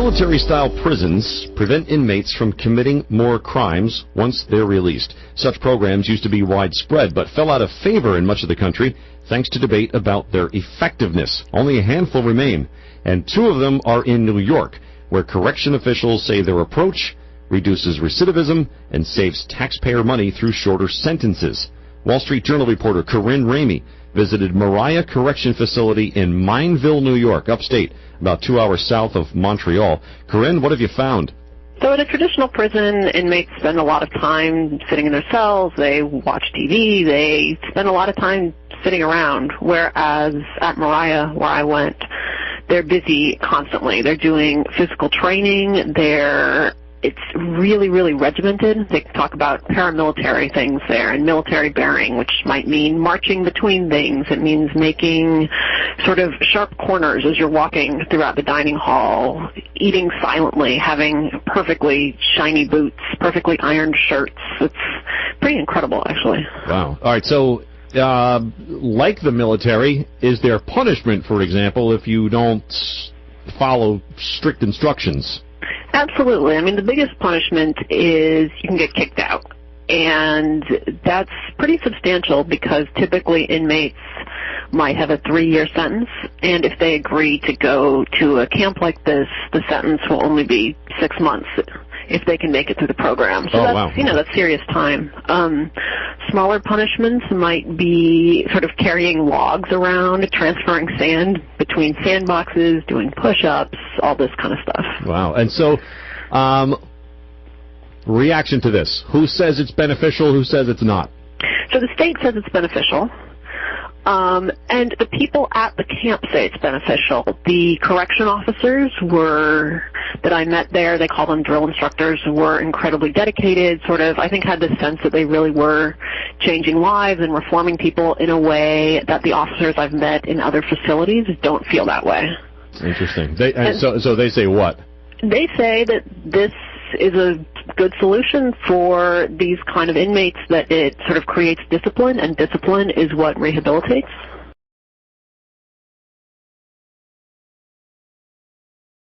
Military-style prisons prevent inmates from committing more crimes once they're released. Such programs used to be widespread, but fell out of favor in much of the country thanks to debate about their effectiveness. Only a handful remain, and 2 of them are in New York, where correction officials say their approach reduces recidivism and saves taxpayer money through shorter sentences. Wall Street Journal reporter Corinne Ramey visited Moriah Correction Facility in Mineville, New York, upstate, about 2 hours south of Montreal. Corinne, what have you found? So at a traditional prison, inmates spend a lot of time sitting in their cells, they watch TV, they spend a lot of time sitting around, whereas at Moriah, where I went, they're busy constantly. They're doing physical training, it's really, really regimented. They talk about paramilitary things there and military bearing, which might mean marching between things. It means making sort of sharp corners as you're walking throughout the dining hall, eating silently, having perfectly shiny boots, perfectly ironed shirts. It's pretty incredible, actually. Wow. All right, so like the military, is there punishment, for example, if you don't follow strict instructions? Absolutely. I mean, the biggest punishment is you can get kicked out. And that's pretty substantial because typically inmates might have a 3-year sentence. And if they agree to go to a camp like this, the sentence will only be 6 months if they can make it through the program. So that's serious time. Smaller punishments might be sort of carrying logs around, transferring sand between sandboxes, doing push-ups, all this kind of stuff. Wow. And so, reaction to this. Who says it's beneficial? Who says it's not? So the state says it's beneficial. And the people at the camp say it's beneficial. The correction officers that I met there, they call them drill instructors, were incredibly dedicated, I think had this sense that they really were changing lives and reforming people in a way that the officers I've met in other facilities don't feel that way. Interesting. So they say what? They say that this is a good solution for these kind of inmates, that it sort of creates discipline, and discipline is what rehabilitates.